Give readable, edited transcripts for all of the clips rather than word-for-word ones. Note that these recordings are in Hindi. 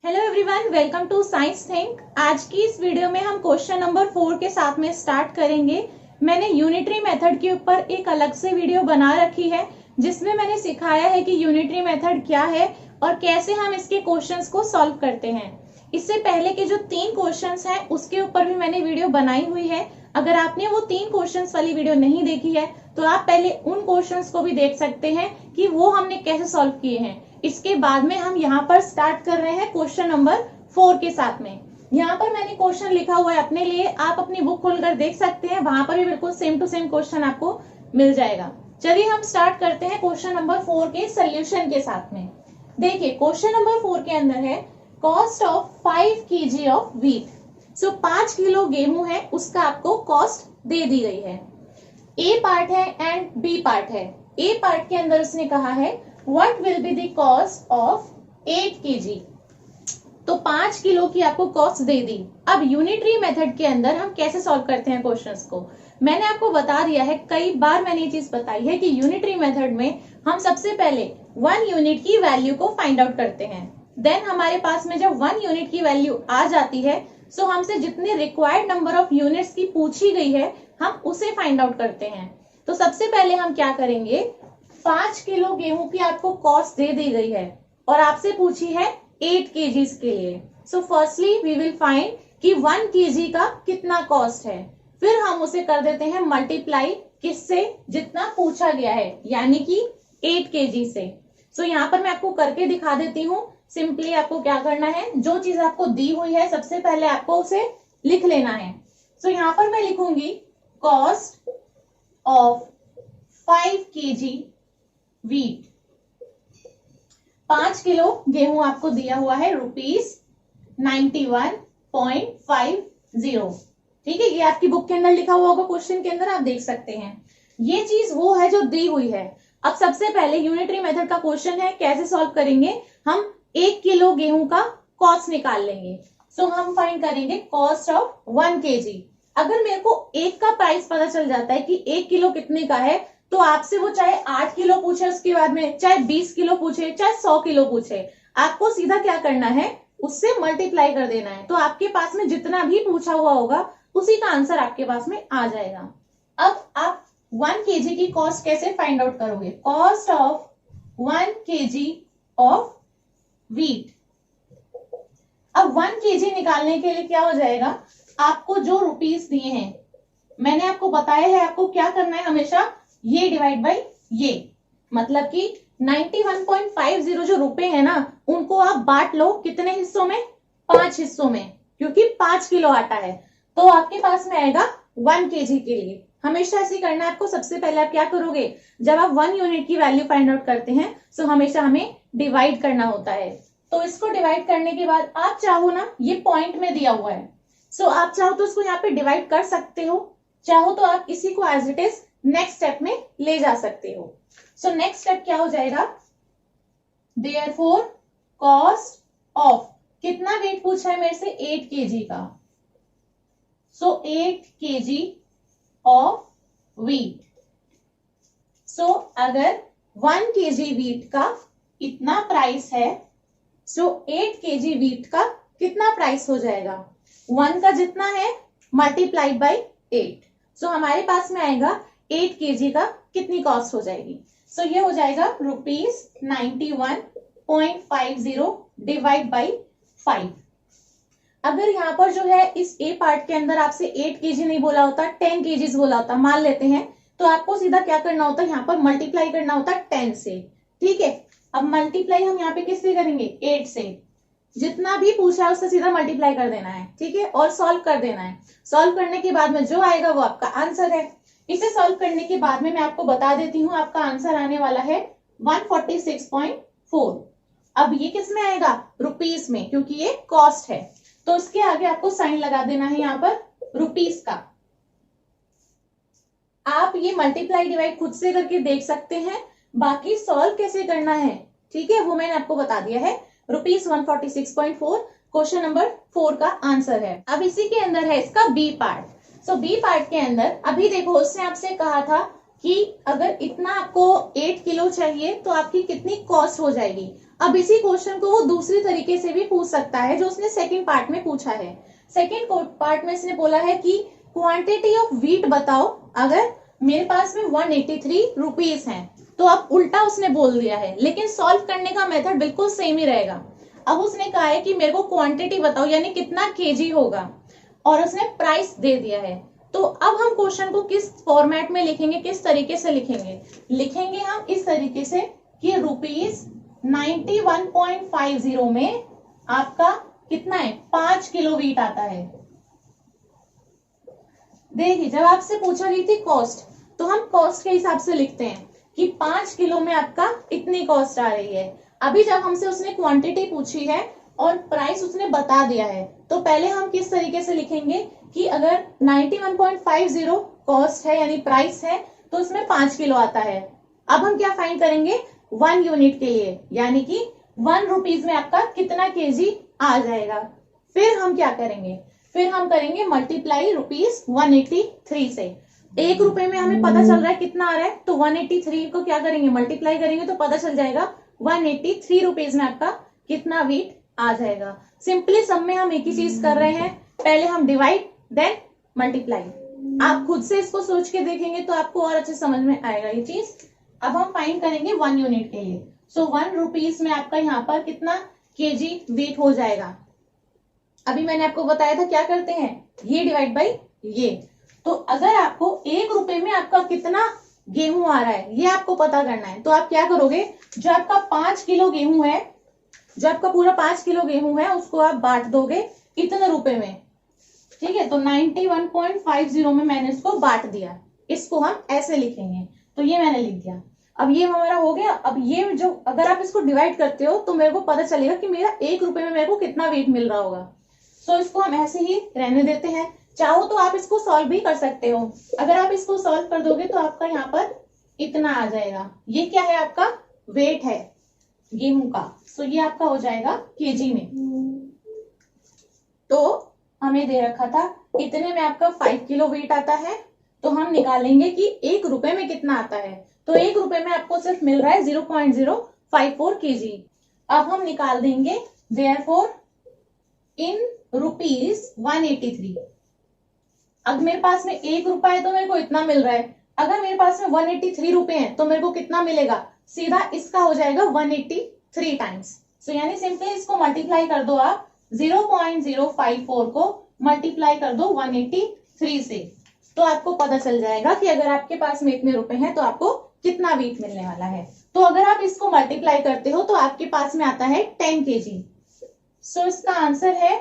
Hello everyone, welcome to Science Think. आज की इस वीडियो में हम क्वेश्चन नंबर 4 के साथ में स्टार्ट करेंगे। मैंने यूनिटरी मेथड के ऊपर एक अलग से वीडियो बना रखी है जिसमें मैंने सिखाया है कि यूनिटरी मेथड क्या है और कैसे हम इसके क्वेश्चंस को सॉल्व करते हैं। इससे पहले के जो 3 क्वेश्चंस हैं उसके ऊपर भी मैंने वीडियो बनाई हुई है। अगर आपने वो 3 क्वेश्चंस वाली वीडियो नहीं देखी है तो आप पहले उन क्वेश्चंस को भी देख सकते हैं कि वो हमने कैसे सॉल्व किए हैं। इसके बाद में हम यहाँ पर स्टार्ट कर रहे हैं क्वेश्चन नंबर 4 के साथ में। यहाँ पर मैंने क्वेश्चन लिखा हुआ है अपने लिए, आप अपनी बुक खोलकर देख सकते हैं, वहां पर भी बिल्कुल सेम टू सेम क्वेश्चन आपको मिल जाएगा। चलिए हम स्टार्ट करते हैं क्वेश्चन नंबर 4 के सोल्यूशन के साथ में। देखिए क्वेश्चन नंबर 4 के अंदर है cost of 5 kg of wheat. So 5 kilo गेहूं है, उसका आपको कॉस्ट दे दी गई है। ए पार्ट है एंड बी पार्ट है। ए पार्ट के अंदर उसने कहा है what will be the cost of 8 kg। तो 5 किलो की आपको कॉस्ट दे दी। अब यूनिटरी मेथड के अंदर हम कैसे सॉल्व करते हैं क्वेश्चंस को, मैंने आपको बता दिया है, कई बार मैंने ये चीज बताई है कि यूनिटरी मेथड में हम सबसे पहले 1 यूनिट की वैल्यू को फाइंड आउट करते हैं। देन हमारे पास में जब 1 यूनिट की वैल्यू आ जाती है सो हमसे जितने रिक्वायर्ड नंबर ऑफ यूनिट्स की पूछी गई है हम उसे फाइंड आउट करते हैं। तो सबसे पहले हम क्या करेंगे, 5 किलो गेहूं की आपको कॉस्ट दे दी गई है और आपसे पूछी है 8 kg के लिए। So firstly we will find कि 1 kg का कितना कॉस्ट है, फिर हम उसे कर देते हैं मल्टीप्लाई किससे, जितना पूछा गया है, यानी कि 8 kg से। सो यहाँ पर मैं आपको करके दिखा देती हूँ। सिंपली आपको क्या करना है, जो चीज आपको दी हुई है सबसे पहले आपको उसे लिख लेना है। सो यहाँ पर मैं लिखूंगी cost of 5 kg wheat. 5 kilo गेहूं आपको दिया हुआ है ₹91.50। ठीक है, ये आपकी बुक के अंदर लिखा हुआ होगा, क्वेश्चन के अंदर आप देख सकते हैं। ये चीज वो है जो दी हुई है। अब सबसे पहले यूनिटरी मेथड का क्वेश्चन है, कैसे सॉल्व करेंगे, हम 1 किलो गेहूं का कॉस्ट निकाल लेंगे। सो हम फाइंड करेंगे कॉस्ट ऑफ 1 kg। अगर मेरे को एक का प्राइस पता चल जाता है कि 1 किलो कितने का है, तो आपसे वो चाहे 8 किलो पूछे, उसके बाद में चाहे 20 किलो पूछे, चाहे 100 किलो पूछे, आपको सीधा क्या करना है, उससे मल्टीप्लाई कर देना है। तो आपके पास में जितना भी पूछा हुआ होगा उसी का आंसर आपके पास में आ जाएगा। अब आप 1 kg की कॉस्ट कैसे फाइंड आउट करोगे, cost of 1 kg of wheat. अब 1 kg निकालने के लिए क्या हो जाएगा, आपको जो रुपीस दिए हैं, मैंने आपको बताया है आपको क्या करना है, हमेशा ये डिवाइड बाय ये, मतलब कि 91.50 जो रुपए है ना, उनको आप बांट लो कितने हिस्सों में, 5 हिस्सों में, क्योंकि 5 किलो आटा है। तो आपके पास में आएगा 1 kg के लिए। हमेशा ऐसे करना है आपको। सबसे पहले आप क्या करोगे, जब आप 1 यूनिट की वैल्यू फाइंड आउट करते हैं तो हमेशा हमें डिवाइड करना होता है। तो इसको डिवाइड करने के बाद आप चाहो ना, ये पॉइंट में दिया हुआ है, सो आप चाहो तो इसको यहाँ पे डिवाइड कर सकते हो, चाहो तो आप इसी को as it is next step में ले जा सकते हो। सो नेक्स्ट स्टेप क्या हो जाएगा, देयरफॉर कॉस्ट ऑफ, कितना वेट पूछा है मेरे से, 8 kg का। सो 8 kg ऑफ व्हीट। सो अगर 1 kg व्हीट का इतना प्राइस है, सो 8 kg व्हीट का कितना प्राइस हो जाएगा, 1 का जितना है मल्टीप्लाइड बाई 8। सो हमारे पास में आएगा 8 kg का कितनी कॉस्ट हो जाएगी। सो ये हो जाएगा ₹91.50 डिवाइड बाई 5। अगर यहाँ पर जो है इस ए पार्ट के अंदर आपसे 8 kg नहीं बोला होता, 10 kg बोला होता, मान लेते हैं, तो आपको सीधा क्या करना होता है, यहाँ पर मल्टीप्लाई करना होता है 10 से। ठीक है, अब मल्टीप्लाई हम यहाँ पे किससे करेंगे, 8 से। जितना भी पूछा है उससे सीधा मल्टीप्लाई कर देना है, ठीक है, और सॉल्व कर देना है। सॉल्व करने के बाद में जो आएगा वो आपका आंसर है। इसे सॉल्व करने के बाद में मैं आपको बता देती हूँ, आपका आंसर आने वाला है 146.4। अब ये किस में आएगा, रुपीस में, क्योंकि ये कॉस्ट है। तो इसके आगे आपको साइन लगा देना है यहाँ पर रुपीस का। आप ये मल्टीप्लाई डिवाइड खुद से करके देख सकते हैं, बाकी सॉल्व कैसे करना है, ठीक है, वो मैंने आपको बता दिया है। ₹146.4 क्वेश्चन नंबर 4 का आंसर है। अब इसी के अंदर है इसका बी पार्ट। सो बी पार्ट के अंदर अभी देखो, उसने आपसे कहा था कि अगर इतना आपको 8 किलो चाहिए तो आपकी कितनी कॉस्ट हो जाएगी। अब इसी क्वेश्चन को वो दूसरी तरीके से भी पूछ सकता है जो उसने सेकंड पार्ट में पूछा है। सेकंड पार्ट में इसने बोला है कि क्वांटिटी ऑफ व्हीट बताओ, अगर मेरे पास में 183 रुपीज है। तो अब उल्टा उसने बोल दिया है, लेकिन सॉल्व करने का मेथड बिल्कुल सेम ही रहेगा। अब उसने कहा है कि मेरे को क्वांटिटी बताओ, यानी कितना केजी होगा, और उसने प्राइस दे दिया है। तो अब हम क्वेश्चन को किस फॉर्मेट में लिखेंगे, किस तरीके से लिखेंगे हम इस तरीके से कि रुपीज 91.50 में आपका कितना है, 5 किलो व्हीट आता है। देखिए जब आपसे पूछा गई थी कॉस्ट, तो हम कॉस्ट के हिसाब से लिखते हैं कि 5 किलो में आपका इतनी कॉस्ट आ रही है। अभी जब हमसे उसने क्वांटिटी पूछी है और प्राइस उसने बता दिया है, तो पहले हम किस तरीके से लिखेंगे कि अगर 91.50 कॉस्ट है यानी प्राइस है, तो उसमें 5 किलो आता है। अब हम क्या फाइंड करेंगे, 1 यूनिट के लिए, यानी कि 1 रुपीज में आपका कितना केजी आ जाएगा। फिर हम क्या करेंगे, फिर हम करेंगे मल्टीप्लाई रुपीज 183 से। 1 रुपए में हमें पता चल रहा है कितना आ रहा है, तो 183 को क्या करेंगे, मल्टीप्लाई करेंगे तो पता चल जाएगा 183 रुपीज में आपका कितना वेट आ जाएगा। सिंपली सब में हम एक ही चीज कर रहे हैं, पहले हम डिवाइड देन मल्टीप्लाई। आप खुद से इसको सोच के देखेंगे तो आपको और अच्छे समझ में आएगा ये चीज। अब हम फाइंड करेंगे 1 यूनिट के लिए। सो 1 रुपीज में आपका यहाँ पर कितना केजी वेट हो जाएगा। अभी मैंने आपको बताया था क्या करते हैं, ये डिवाइड बाई ये। तो अगर आपको 1 रुपए में आपका कितना गेहूं आ रहा है ये आपको पता करना है, तो आप क्या करोगे, जो आपका 5 किलो गेहूं है, जो आपका पूरा 5 किलो गेहूं है, उसको आप बांट दोगे इतने रुपए में। ठीक है, तो 91.50 में मैंने इसको बांट दिया, इसको हम ऐसे लिखेंगे। तो ये मैंने लिख दिया। अब ये हमारा हो गया। अब ये जो अगर आप इसको डिवाइड करते हो तो मेरे को पता चलेगा कि मेरा 1 रुपए में मेरे को कितना वेट मिल रहा होगा। सो इसको हम ऐसे ही रहने देते हैं। चाहो तो आप इसको सॉल्व भी कर सकते हो। अगर आप इसको सॉल्व कर दोगे तो आपका यहाँ पर इतना आ जाएगा। ये क्या है, आपका वेट है गेहूं का। सो ये आपका हो जाएगा केजी में। तो हमें दे रखा था इतने में आपका 5 किलो वेट आता है, तो हम निकालेंगे कि 1 रुपए में कितना आता है। तो 1 रुपए में आपको सिर्फ मिल रहा है 0.054 केजी। अब हम निकाल देंगे देयरफॉर इन रुपीज 183। अब मेरे पास में 1 रुपया है तो मेरे को इतना मिल रहा है। अगर मेरे पास में 183 रुपए हैं तो मेरे को कितना मिलेगा, सीधा इसका हो जाएगा 183 टाइम्स। सो यानी सिंपली इसको मल्टीप्लाई कर दो आप, 0.054 को मल्टीप्लाई कर दो 183 से, तो आपको पता चल जाएगा कि अगर आपके पास में इतने रुपए हैं तो आपको कितना वेट मिलने वाला है। तो अगर आप इसको मल्टीप्लाई करते हो तो आपके पास में आता है 10 केजी। सो इसका आंसर है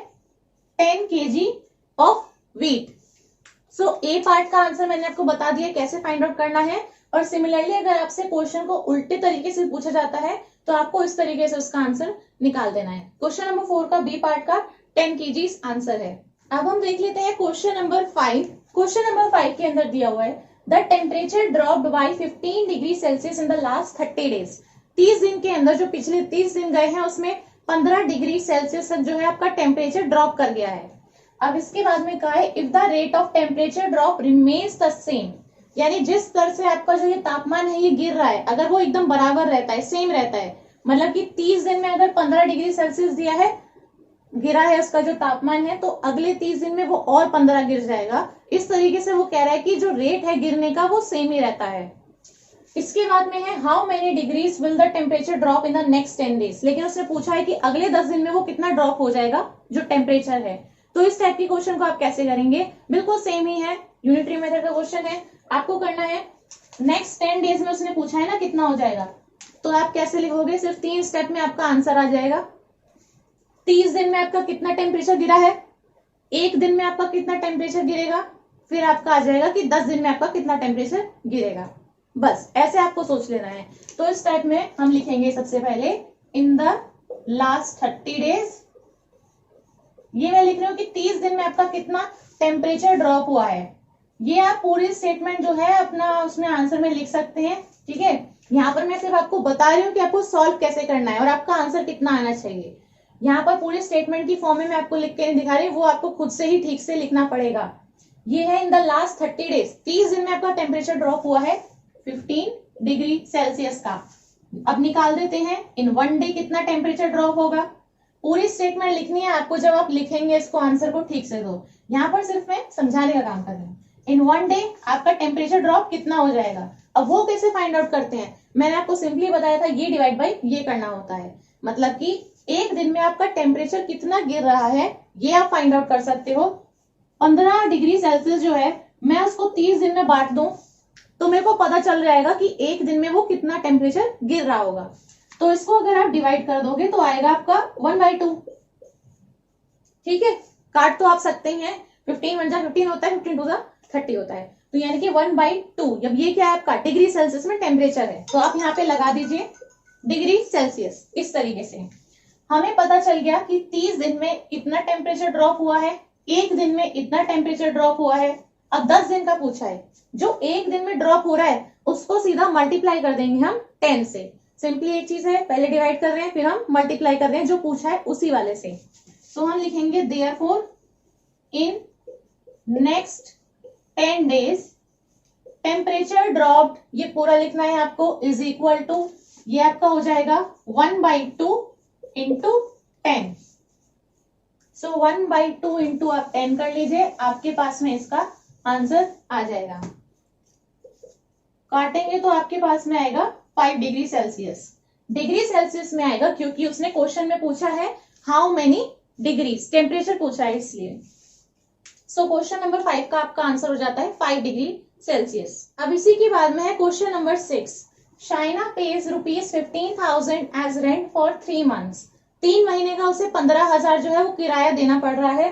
10 KG of wheat. So A part का आंसर मैंने आपको बता दिया कैसे फाइंड आउट करना है। और सिमिलरली अगर आपसे क्वेश्चन को उल्टे तरीके से पूछा जाता है तो आपको इस तरीके से उसका आंसर निकाल देना है। क्वेश्चन नंबर 4 का बी पार्ट का 10 केजीज आंसर है। अब हम देख लेते हैं क्वेश्चन नंबर 5। क्वेश्चन नंबर 5 के अंदर दिया हुआ है the temperature dropped by 15 degree Celsius in the last 30 days. 30 दिन के अंदर, जो पिछले 30 दिन गए हैं उसमें 15 डिग्री सेल्सियस तक जो है आपका टेम्परेचर ड्रॉप कर गया है। अब इसके बाद में कहा है if the rate of temperature drop remains the same, यानी जिस स्तर से आपका जो ये तापमान है ये गिर रहा है, अगर वो एकदम बराबर रहता है, सेम रहता है, मतलब कि 30 दिन में अगर 15 डिग्री सेल्सियस दिया है, गिरा है उसका जो तापमान है, तो अगले 30 दिन में वो और 15 गिर जाएगा। इस तरीके से वो कह रहा है कि जो रेट है गिरने का वो सेम ही रहता है। इसके बाद में है how many degrees will the temperature drop in the next 10 days. लेकिन उसने पूछा है कि अगले 10 दिन में वो कितना ड्रॉप हो जाएगा जो टेम्परेचर है। तो इस टाइप की क्वेश्चन को आप कैसे करेंगे, बिल्कुल सेम ही है, यूनिटरी मेथड का क्वेश्चन है। आपको करना है नेक्स्ट 10 डेज में उसने पूछा है ना कितना हो जाएगा, तो आप कैसे लिखोगे, सिर्फ 3 स्टेप में आपका आंसर आ जाएगा। 30 दिन में आपका कितना टेम्परेचर गिरा है, 1 दिन में आपका कितना टेम्परेचर गिरेगा, फिर आपका आ जाएगा कि 10 दिन में आपका कितना टेम्परेचर गिरेगा। बस ऐसे आपको सोच लेना है। तो इस टाइप में हम लिखेंगे सबसे पहले इन द लास्ट 30 डेज। ये मैं लिख रही हूँ कि 30 दिन में आपका कितना टेम्परेचर ड्रॉप हुआ है। ये आप पूरी स्टेटमेंट जो है अपना उसमें आंसर में लिख सकते हैं। ठीक है, यहाँ पर मैं सिर्फ आपको बता रही हूँ कि आपको सॉल्व कैसे करना है और आपका आंसर कितना आना चाहिए। यहाँ पर पूरे स्टेटमेंट की फॉर्म में मैं आपको लिख के नहीं दिखा रही, वो आपको खुद से ही ठीक से लिखना पड़ेगा। ये है इन द लास्ट 30 डेज, 30 दिन में आपका टेम्परेचर ड्रॉप हुआ है 15 डिग्री सेल्सियस का। अब निकाल देते हैं इन 1 डे कितना टेम्परेचर ड्रॉप होगा। पूरी स्टेटमेंट लिखनी है आपको, जब आप लिखेंगे इसको आंसर को ठीक से दो। यहाँ पर सिर्फ मैं समझाने का काम कर रही हूँ। इन 1 डे आपका टेम्परेचर ड्रॉप कितना हो जाएगा। अब वो कैसे फाइंड आउट करते हैं, मैंने आपको सिंपली बताया था, ये डिवाइड बाई ये करना होता है। मतलब कि एक दिन में आपका टेम्परेचर कितना गिर रहा है ये आप फाइंड आउट कर सकते हो। 15 डिग्री सेल्सियस जो है मैं उसको 30 दिन में बांट दूं तो मेरे को पता चल जाएगा कि एक दिन में वो कितना टेम्परेचर गिर रहा होगा। तो इसको अगर आप डिवाइड कर दोगे तो आएगा आपका 1/2। ठीक है, काट तो आप सकते हैं, 15 1 जा 15 होता है, 15 2 जा 30 होता है, तो यानी कि 1/2। जब ये क्या है आपका डिग्री सेल्सियस में टेम्परेचर है, तो आप यहाँ पे लगा दीजिए डिग्री सेल्सियस। इस तरीके से हमें पता चल गया कि 30 दिन में इतना टेम्परेचर ड्रॉप हुआ है, एक दिन में इतना टेम्परेचर ड्रॉप हुआ है। अब 10 दिन का पूछा है, जो एक दिन में ड्रॉप हो रहा है उसको सीधा मल्टीप्लाई कर देंगे हम 10 से। सिंपली एक चीज है, पहले डिवाइड कर रहे हैं फिर हम मल्टीप्लाई कर रहे हैं जो पूछा है उसी वाले से। तो हम लिखेंगे therefore in next 10 days temperature dropped, ये पूरा लिखना है आपको, इज इक्वल टू, ये आपका हो जाएगा 1/2 इंटू 10। सो 1/2 इंटू आप 10 कर लीजिए, आपके पास में इसका आंसर आ जाएगा। काटेंगे तो आपके पास में आएगा 5 डिग्री सेल्सियस। डिग्री सेल्सियस में आएगा क्योंकि उसने क्वेश्चन में पूछा है हाउ मेनी डिग्रीज, टेम्परेचर पूछा है इसलिए। सो क्वेश्चन नंबर 5 का आपका आंसर हो जाता है 5 डिग्री सेल्सियस। अब इसी के बाद में है question number 6। Shaina pays ₹15,000 as rent for 3 months। 3 महीने का उसे 15,000 जो है वो किराया देना पड़ रहा है।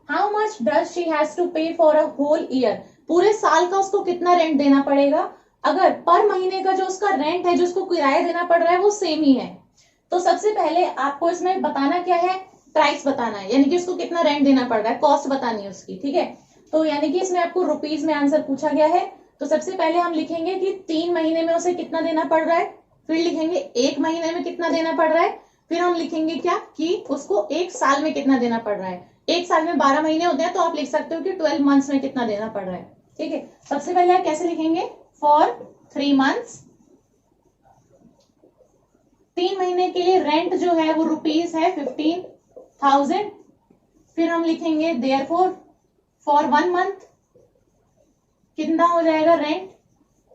How much does she has to pay for a whole year, पूरे साल का उसको कितना रेंट देना पड़ेगा। अगर पर महीने का जो उसका रेंट है, जो उसको किराया देना पड़ रहा है, वो सेम ही है, तो सबसे पहले आपको इसमें बताना क्या है, प्राइस बताना है, यानी कि उसको कितना रेंट देना पड़ रहा है, कॉस्ट बतानी है उसकी। ठीक है, तो यानी कि इसमें आपको रुपीज में आंसर पूछा गया है। तो सबसे पहले हम लिखेंगे कि 3 महीने में उसे कितना देना पड़ रहा है, फिर लिखेंगे 1 महीने में कितना देना पड़ रहा है, फिर हम लिखेंगे क्या कि उसको 1 साल में कितना देना पड़ रहा है। 1 साल में 12 महीने होते हैं, तो आप लिख सकते हो कि 12 मंथ्स में कितना देना पड़ रहा है। ठीक है, सबसे पहले आप कैसे लिखेंगे, फॉर 3 months, 3 महीने के लिए रेंट जो है वो रुपीज है 15,000। फिर हम लिखेंगे देयरफॉर फॉर 1 month कितना हो जाएगा रेंट,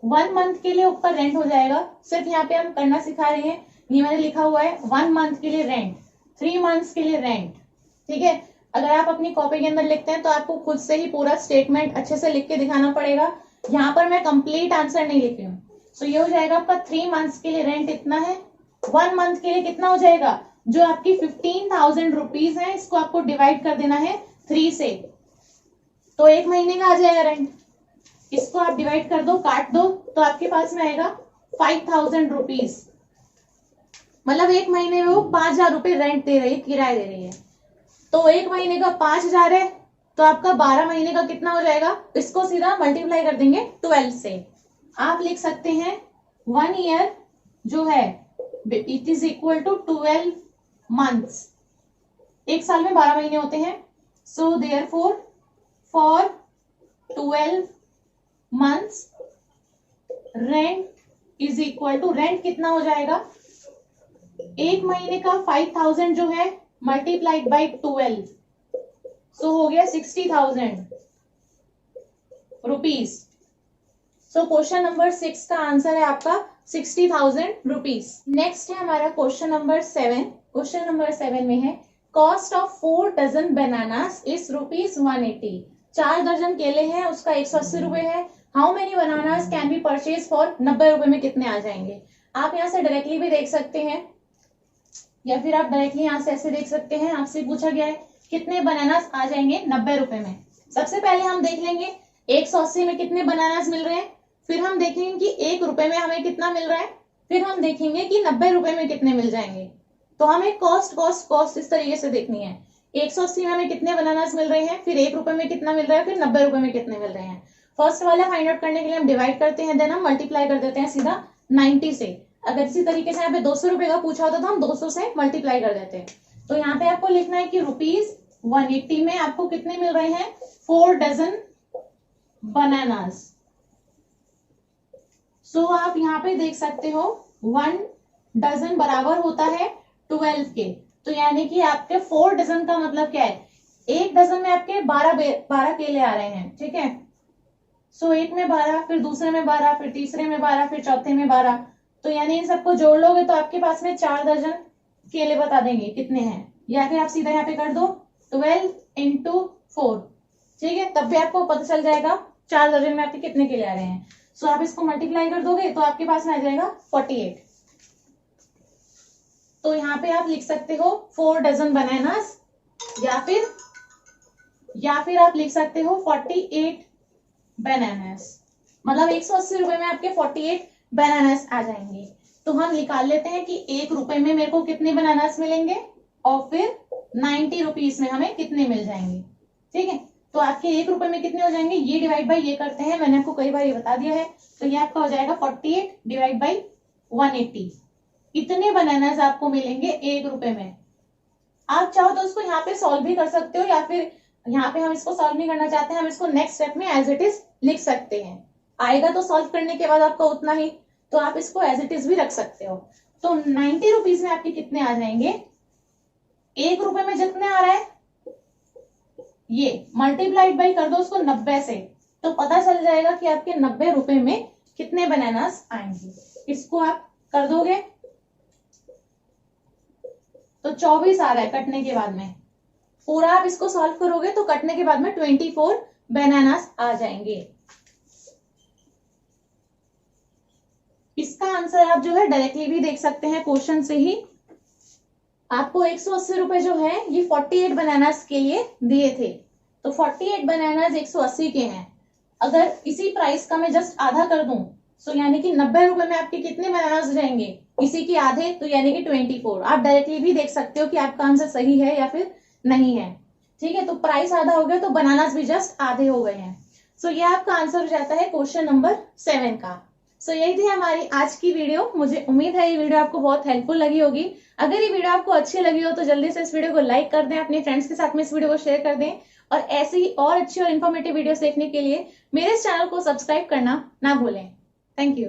1 month के लिए ऊपर रेंट हो जाएगा। सिर्फ यहाँ पे हम करना सिखा रहे हैं, ये मैंने लिखा हुआ है 1 month के लिए रेंट, 3 months के लिए रेंट। ठीक है, अगर आप अपनी कॉपी के अंदर लिखते हैं तो आपको खुद से ही पूरा स्टेटमेंट अच्छे से लिख के दिखाना पड़ेगा। यहाँ पर मैं कंप्लीट आंसर नहीं लिख रही हूँ। सो ये हो जाएगा आपका 3 months के लिए रेंट इतना है, 1 month के लिए कितना हो जाएगा, जो आपकी 15,000 रुपीज है, इसको आपको डिवाइड कर देना है 3 से, तो 1 महीने का आ जाएगा रेंट। इसको आप डिवाइड कर दो, काट दो, तो आपके पास में आएगा 5,000 रुपीज। मतलब 1 महीने में वो 5,000 रुपए रेंट दे रही है, किराया दे रही है। तो 1 महीने का 5,000 है, तो आपका 12 महीने का कितना हो जाएगा, इसको सीधा मल्टीप्लाई कर देंगे 12 से। आप लिख सकते हैं 1 ईयर जो है it is equal to 12 months। 1 साल में 12 महीने होते हैं। So therefore for 12 months rent is equal to, rent कितना हो जाएगा, 1 महीने का 5,000 जो है मल्टीप्लाइड बाई 12, सो हो गया 60,000 रुपीज। सो क्वेश्चन नंबर 6 का आंसर है आपका 60,000 रुपीज। नेक्स्ट है हमारा क्वेश्चन नंबर 7। क्वेश्चन नंबर 7 में है cost of 4 dozen bananas is ₹180। 4 दर्जन केले हैं, उसका 180 रुपए है। How many bananas can be purchase for, 90 रुपए में कितने आ जाएंगे। आप यहाँ से डायरेक्टली भी देख सकते हैं या फिर आप डायरेक्टली यहाँ से ऐसे देख सकते हैं। आपसे पूछा गया है कितने बनानास आ जाएंगे 90 रुपए में। सबसे पहले हम देख लेंगे 180 में कितने बनानास मिल रहे हैं, फिर हम देखेंगे कि 1 रुपए में हमें कितना मिल रहा है, फिर हम देखेंगे कि 90 रुपए में कितने मिल जाएंगे। तो हमें कॉस्ट कॉस्ट कॉस्ट इस तरीके से देखनी है। 180 में हमें कितने बनानास मिल रहे हैं, फिर 1 रुपए में कितना मिल रहा है, फिर 90 रुपए में कितने मिल रहे हैं। फर्स्ट वाला फाइंड आउट करने के लिए हम डिवाइड करते हैं, देन हम मल्टीप्लाई कर देते हैं सीधा 90 से। अगर इसी तरीके से यहाँ पे 200 रुपए का पूछा होता तो हम 200 से मल्टीप्लाई कर देते हैं। तो यहाँ पे आपको लिखना है कि ₹180 में आपको कितने मिल रहे हैं, 4 डजन बनानास। सो आप यहाँ पे देख सकते हो 1 डजन बराबर होता है 12 के। तो यानी कि आपके 4 डजन का मतलब क्या है, एक डजन में आपके 12 केले आ रहे हैं, ठीक है। सो एक में 12, फिर दूसरे में 12, फिर तीसरे में 12, फिर चौथे में 12। तो यानी इन सबको जोड़ लोगे तो आपके पास में 4 दर्जन केले बता देंगे कितने हैं, या फिर आप सीधा यहाँ पे कर दो 12 इंटू 4, ठीक है, तब भी आपको पता चल जाएगा 4 दर्जन में आपके कितने केले आ रहे हैं। सो आप इसको मल्टीप्लाई कर दोगे तो आपके पास में आ जाएगा 48। तो यहाँ पे आप लिख सकते हो 4 डजन बनानास, या फिर आप लिख सकते हो 48 बनानास। मतलब 180 रुपए में आपके 48 बनानास आ जाएंगे। तो हम निकाल लेते हैं कि 1 रुपए में मेरे को कितने बनानास मिलेंगे और फिर 90 रुपीज में हमें कितने मिल जाएंगे, ठीक है। तो आपके 1 रुपए में कितने हो जाएंगे, ये डिवाइड बाई ये करते हैं, मैंने आपको कई बार ये बता दिया है। तो ये आपका हो जाएगा 48 डिवाइड बाई 180। इतने बनानास आपको मिलेंगे 1 रुपए में। आप चाहो तो उसको यहाँ पे सॉल्व भी कर सकते हो, या फिर यहाँ पे हम इसको सॉल्व नहीं करना चाहते हैं, हम इसको नेक्स्ट स्टेप में एज इट इज लिख सकते हैं। आएगा तो सॉल्व करने के बाद आपका उतना ही, तो आप इसको एज इट इज भी रख सकते हो। तो 90 रुपीज में आपके कितने आ जाएंगे, 1 रुपए में जितने आ रहा है ये मल्टीप्लाइड बाई कर दो उसको 90 से, तो पता चल जाएगा कि आपके 90 रुपए में कितने बनानास आएंगे। इसको आप कर दोगे तो 24 आ रहा है कटने के बाद में। पूरा आप इसको सॉल्व करोगे तो कटने के बाद में 24 बनानास आ जाएंगे। इसका आंसर आप जो है डायरेक्टली भी देख सकते हैं क्वेश्चन से ही। आपको 180 रुपए जो है ये 48 बनानास के लिए दिए थे, तो 48 बनानास 180 के हैं। अगर इसी प्राइस का मैं जस्ट आधा कर दूं तो यानी कि 90 रुपए में आपके कितने बनानास रहेंगे, इसी के आधे, तो यानी कि 24। आप डायरेक्टली भी देख सकते हो कि आपका आंसर सही है या फिर नहीं है, ठीक है। तो प्राइस आधा हो गया तो बनानास भी जस्ट आधे हो गए हैं। सो ये आपका आंसर हो जाता है क्वेश्चन नंबर 7 का। सो यही थी हमारी आज की वीडियो। मुझे उम्मीद है ये वीडियो आपको बहुत हेल्पफुल लगी होगी। अगर ये वीडियो आपको अच्छी लगी हो तो जल्दी से इस वीडियो को लाइक कर दें, अपने फ्रेंड्स के साथ में इस वीडियो को शेयर कर दें, और ऐसी ही और अच्छी और इन्फॉर्मेटिव वीडियोस देखने के लिए मेरे इस चैनल को सब्सक्राइब करना ना भूलें। Thank you.